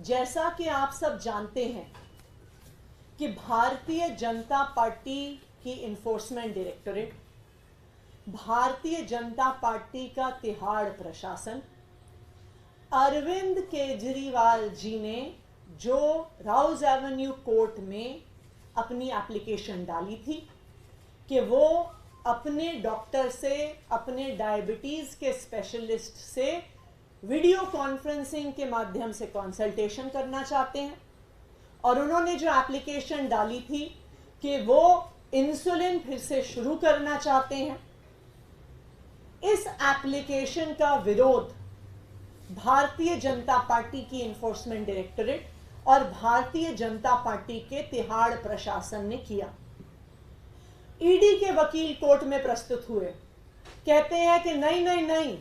जैसा कि आप सब जानते हैं कि भारतीय जनता पार्टी की enforcement directorate, Bharatiya Janata party का तिहाड़ प्रशासन अरविंद केजरीवाल जी ने जो राउज एवेन्यू कोर्ट में अपनी एप्लीकेशन डाली थी कि वो अपने डॉक्टर से, अपने डायबिटीज के स्पेशलिस्ट से वीडियो कॉन्फ्रेंसिंग के माध्यम से कंसल्टेशन करना चाहते हैं, और उन्होंने जो एप्लीकेशन डाली थी कि वो इंसुलिन फिर से शुरू करना चाहते हैं, इस एप्लीकेशन का विरोध भारतीय जनता पार्टी की इन्फोर्समेंट डायरेक्टोरेट और भारतीय जनता पार्टी के तिहाड़ प्रशासन ने किया। ईडी के वकील कोर्ट में प्रस्तुत हुए, कहते हैं कि नहीं नहीं नहीं,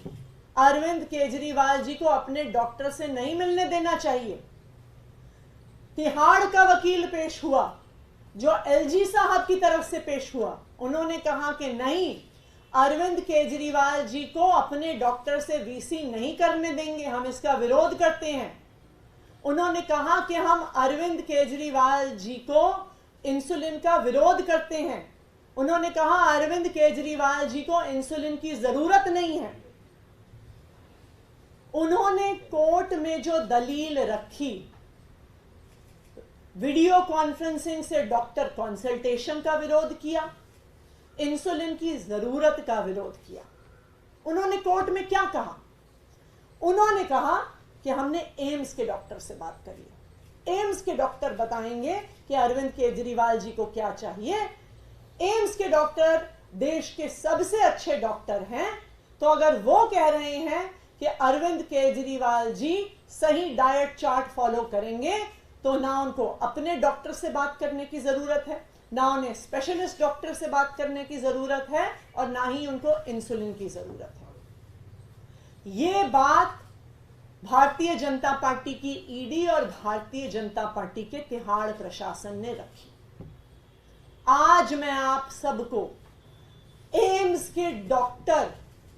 अरविंद केजरीवाल जी को अपने डॉक्टर से नहीं मिलने देना चाहिए। तिहाड़ का वकील पेश हुआ जो एलजी साहब की तरफ से पेश हुआ, उन्होंने कहा कि नहीं, अरविंद केजरीवाल जी को अपने डॉक्टर से वीसी नहीं करने देंगे, हम इसका विरोध करते हैं। उन्होंने कहा कि हम अरविंद केजरीवाल जी को इंसुलिन का विरोध करते हैं। उन्होंने कहा अरविंद केजरीवाल जी को इंसुलिन की जरूरत नहीं है। उन्होंने कोर्ट में जो दलील रखी, वीडियो कॉन्फ्रेंसिंग से डॉक्टर कंसल्टेशन का विरोध किया, इंसुलिन की जरूरत का विरोध किया। उन्होंने कोर्ट में क्या कहा? उन्होंने कहा कि हमने एम्स के डॉक्टर से बात करी है, एम्स के डॉक्टर बताएंगे कि अरविंद केजरीवाल जी को क्या चाहिए। एम्स के डॉक्टर देश के सबसे अच्छे डॉक्टर हैं, तो अगर वो कह रहे हैं कि अरविंद केजरीवाल जी सही डाइट चार्ट फॉलो करेंगे, तो ना उनको अपने डॉक्टर से बात करने की जरूरत है, ना उन्हें स्पेशलिस्ट डॉक्टर से बात करने की जरूरत है, और ना ही उनको इंसुलिन की जरूरत है। ये बात भारतीय जनता पार्टी की ईडी और भारतीय जनता पार्टी के तिहाड़ प्रशासन ने रखी। आज मैं आप सबको एम्स के डॉक्टर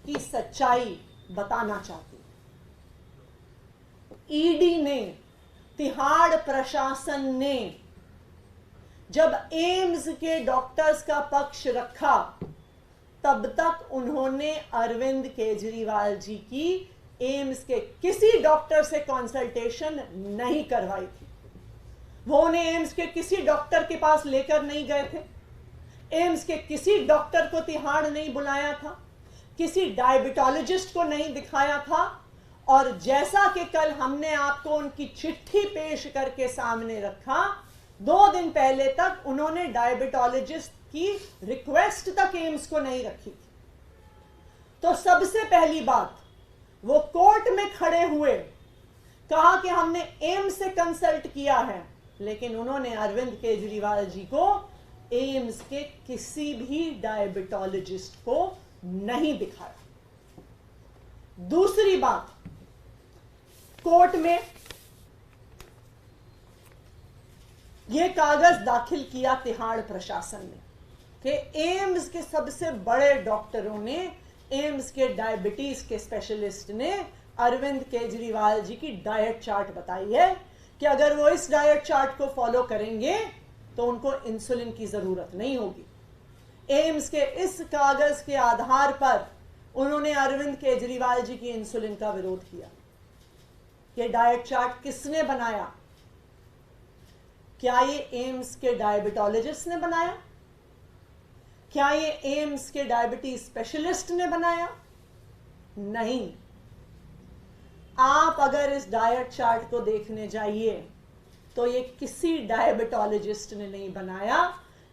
की सच्चाई बताना चाहती हूं। ईडी ने, तिहाड़ प्रशासन ने जब एम्स के डॉक्टर्स का पक्ष रखा, तब तक उन्होंने अरविंद केजरीवाल जी की एम्स के किसी डॉक्टर से कंसल्टेशन नहीं करवाई थी। वो उन्हें एम्स के किसी डॉक्टर के पास लेकर नहीं गए थे, एम्स के किसी डॉक्टर को तिहाड़ नहीं बुलाया था, किसी डायबिटोलॉजिस्ट को नहीं दिखाया था, और जैसा कि कल हमने आपको उनकी चिट्ठी पेश करके सामने रखा, 2 दिन पहले तक उन्होंने डायबिटोलॉजिस्ट की रिक्वेस्ट तक एम्स को नहीं रखी थी। तो सबसे पहली बात, वो कोर्ट में खड़े हुए कहा कि हमने एम्स से कंसल्ट किया है, लेकिन उन्होंने अरविंद केजरीवाल जी को एम्स के किसी भी डायबिटोलॉजिस्ट को नहीं दिखाया। दूसरी बात, कोर्ट में यह कागज दाखिल किया तिहाड़ प्रशासन ने कि एम्स के सबसे बड़े डॉक्टरों ने, एम्स के डायबिटीज के स्पेशलिस्ट ने अरविंद केजरीवाल जी की डाइट चार्ट बताई है कि अगर वो इस डाइट चार्ट को फॉलो करेंगे तो उनको इंसुलिन की जरूरत नहीं होगी। एम्स के इस कागज के आधार पर उन्होंने अरविंद केजरीवाल जी की इंसुलिन का विरोध किया। ये डाइट चार्ट किसने बनाया? क्या ये एम्स के डायबिटोलॉजिस्ट ने बनाया? क्या ये एम्स के डायबिटीज स्पेशलिस्ट ने बनाया? नहीं। आप अगर इस डाइट चार्ट को देखने जाइए तो ये किसी डायबिटोलॉजिस्ट ने नहीं बनाया,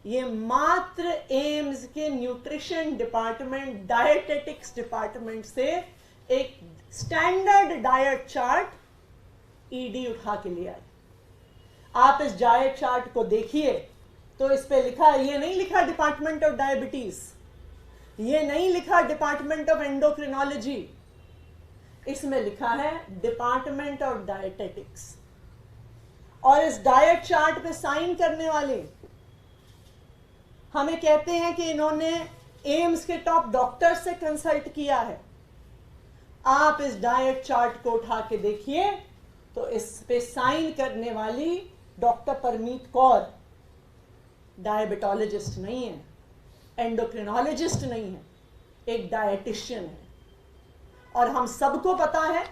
ये मात्र एम्स के न्यूट्रिशन डिपार्टमेंट, डायटेटिक्स डिपार्टमेंट से एक स्टैंडर्ड डाइट चार्ट ईडी उठा के ले आई। आप इस डाइट चार्ट को देखिए तो इस पे लिखा है, ये नहीं लिखा डिपार्टमेंट ऑफ डायबिटीज, ये नहीं लिखा डिपार्टमेंट ऑफ एंडोक्रिनोलॉजी, इसमें लिखा है डिपार्टमेंट ऑफ डायटेटिक्स। और इस डाइट चार्ट पे साइन करने वाले हमें कहते हैं कि इन्होंने एम्स के टॉप डॉक्टर से कंसल्ट किया है। आप इस डाइट चार्ट को उठा के देखिए तो इस पे साइन करने वाली डॉक्टर परमीत कौर डायबिटोलॉजिस्ट नहीं है, एंडोक्रिनोलॉजिस्ट नहीं है, एक डायटिशियन है। और हम सबको पता है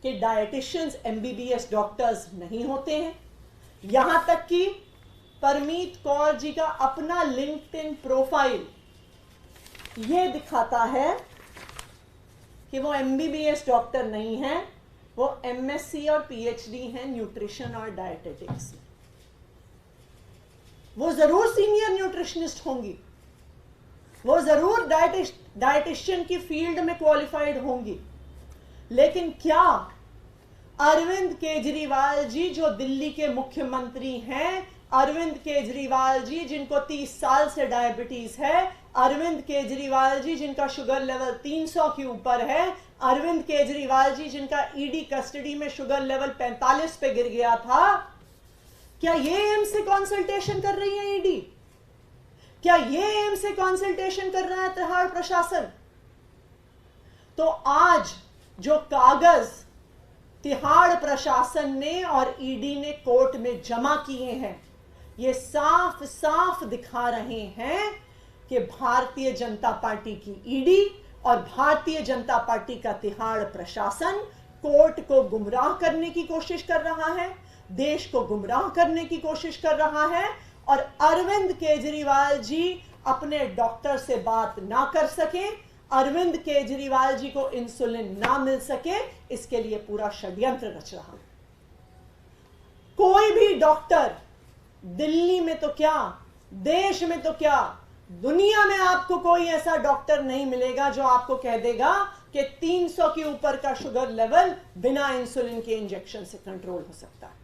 कि डायटिशियंस एमबीबीएस डॉक्टर्स नहीं होते हैं। यहां तक कि परमीत कौर जी का अपना लिंक्डइन प्रोफाइल ये दिखाता है कि वो एमबीबीएस डॉक्टर नहीं है, वो एमएससी और पीएचडी है न्यूट्रिशन और डायटेटिक्स में। वो जरूर सीनियर न्यूट्रिशनिस्ट होंगी, वो जरूर डायटिशियन की फील्ड में क्वालिफाइड होंगी, लेकिन क्या अरविंद केजरीवाल जी जो दिल्ली के मुख्यमंत्री हैं, अरविंद केजरीवाल जी जिनको 30 साल से डायबिटीज है, अरविंद केजरीवाल जी जिनका शुगर लेवल 300 के ऊपर है, अरविंद केजरीवाल जी जिनका ईडी कस्टडी में शुगर लेवल 45 पे गिर गया था, क्या ये एम्स से कंसल्टेशन कर रही है ईडी? क्या ये एम्स से कंसल्टेशन कर रहा है तिहाड़ प्रशासन? तो आज जो कागज तिहाड़ प्रशासन ने और ईडी ने कोर्ट में जमा किए हैं, ये साफ साफ दिखा रहे हैं कि भारतीय जनता पार्टी की ईडी और भारतीय जनता पार्टी का तिहाड़ प्रशासन कोर्ट को गुमराह करने की कोशिश कर रहा है, देश को गुमराह करने की कोशिश कर रहा है, और अरविंद केजरीवाल जी अपने डॉक्टर से बात ना कर सके, अरविंद केजरीवाल जी को इंसुलिन ना मिल सके, इसके लिए पूरा षड्यंत्र रच रहा है। कोई भी डॉक्टर दिल्ली में तो क्या, देश में तो क्या, दुनिया में आपको कोई ऐसा डॉक्टर नहीं मिलेगा जो आपको कह देगा कि 300 के ऊपर का शुगर लेवल बिना इंसुलिन के इंजेक्शन से कंट्रोल हो सकता है।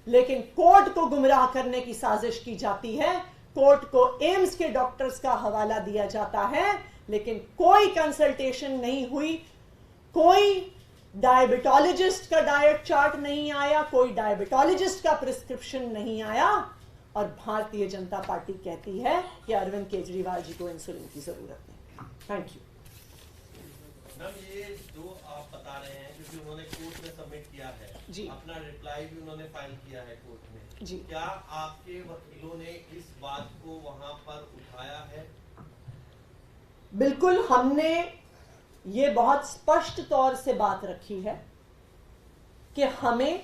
लेकिन कोर्ट को गुमराह करने की साजिश की जाती है, कोर्ट को एम्स के डॉक्टर्स का हवाला दिया जाता है, लेकिन कोई कंसल्टेशन नहीं हुई, कोई डायबिटोलॉजिस्ट का डाइट चार्ट नहीं आया, कोई डायबिटोलॉजिस्ट का प्रिस्क्रिप्शन नहीं आया, और भारतीय जनता पार्टी कहती है कि अरविंद केजरीवाल जी को इंसुलिन की जरूरत नहीं। Thank you. मैम, ये जो आप बता रहे हैं, क्योंकि उन्होंने कोर्ट में सबमिट किया है जी, अपना रिप्लाई भी उन्होंने फाइल किया है कोर्ट में जी, क्या आपके वकीलों ने इस बात को वहां पर उठाया है? बिल्कुल, हमने ये बहुत स्पष्ट तौर से बात रखी है कि हमें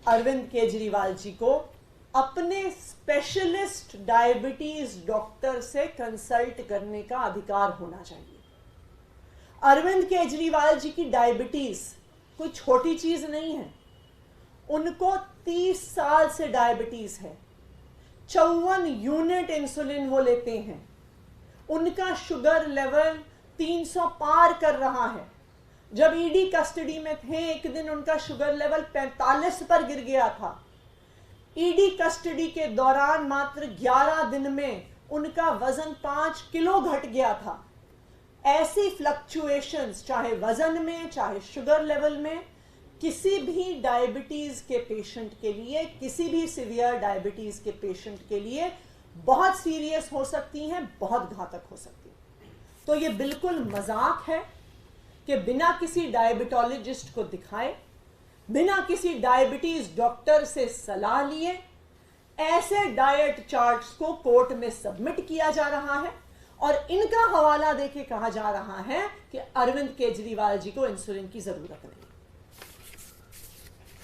अरविंद केजरीवाल जी को अपने स्पेशलिस्ट डायबिटीज डॉक्टर से कंसल्ट करने का अधिकार होना चाहिए। अरविंद केजरीवाल जी की डायबिटीज कोई छोटी चीज नहीं है, उनको 30 साल से डायबिटीज है, 54 यूनिट इंसुलिन वो लेते हैं, उनका शुगर लेवल 300 पार कर रहा है। जब ईडी कस्टडी में थे, एक दिन उनका शुगर लेवल 45 पर गिर गया था। ईडी कस्टडी के दौरान मात्र 11 दिन में उनका वजन 5 किलो घट गया था। ऐसी फ्लक्चुएशंस चाहे वजन में, चाहे शुगर लेवल में, किसी भी डायबिटीज के पेशेंट के लिए, किसी भी सीवियर डायबिटीज के पेशेंट के लिए बहुत सीरियस हो सकती हैं, बहुत घातक हो सकती हैं। तो ये बिल्कुल मजाक है कि बिना किसी डायबिटोलॉजिस्ट को दिखाए, बिना किसी डायबिटीज डॉक्टर से सलाह लिए ऐसे डाइट चार्ट्स को कोर्ट में सबमिट किया जा रहा है, और इनका हवाला देके कहा जा रहा है कि अरविंद केजरीवाल जी को इंसुलिन की जरूरत नहीं।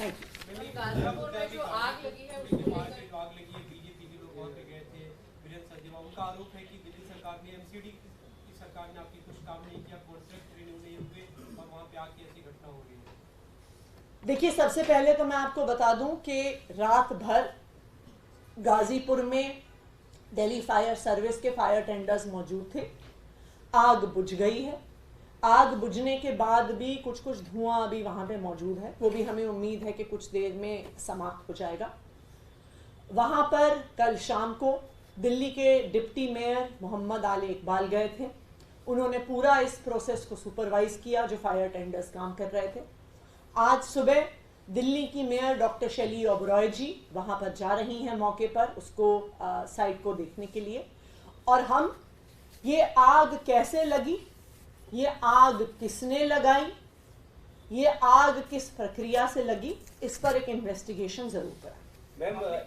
Thank you. गाजीपुर में जो आग लगी है, उसको लेकर आग लगी है, बीजेपी के लोग वहां पे गए थे, वीरेंद्र सचदेवा, उनका आरोप है कि दिल्ली सरकार ने, एमसीडी की सरकार ने आपकी कुछ काम नहीं किया, कॉन्ट्रैक्ट रिन्यू नहीं हुए, और वहां पे आके ऐसी घटना हो गई है। देखिए, सबसे पहले तो मैं आपको बता दूं कि रात भर गाजीपुर में दिल्ली फायर सर्विस के फायर टेंडर्स मौजूद थे। आग बुझ गई है। आग बुझने के बाद भी कुछ कुछ धुआं अभी वहाँ पे मौजूद है, वो भी हमें उम्मीद है कि कुछ देर में समाप्त हो जाएगा। वहाँ पर कल शाम को दिल्ली के डिप्टी मेयर मोहम्मद आले इकबाल गए थे। उन्होंने पूरा इस प्रोसेस को सुपरवाइज किया जो फायर टेंडर्स काम कर रहे थे। आज सुबह दिल्ली की मेयर डॉक्टर शैली ओबरॉय जी वहाँ पर जा रही हैं मौके पर, उसको साइट को देखने के लिए। और हम ये आग कैसे लगी, ये आग किसने लगाई, ये आग किस प्रक्रिया से लगी, इस पर एक इन्वेस्टिगेशन जरूर करा। मैम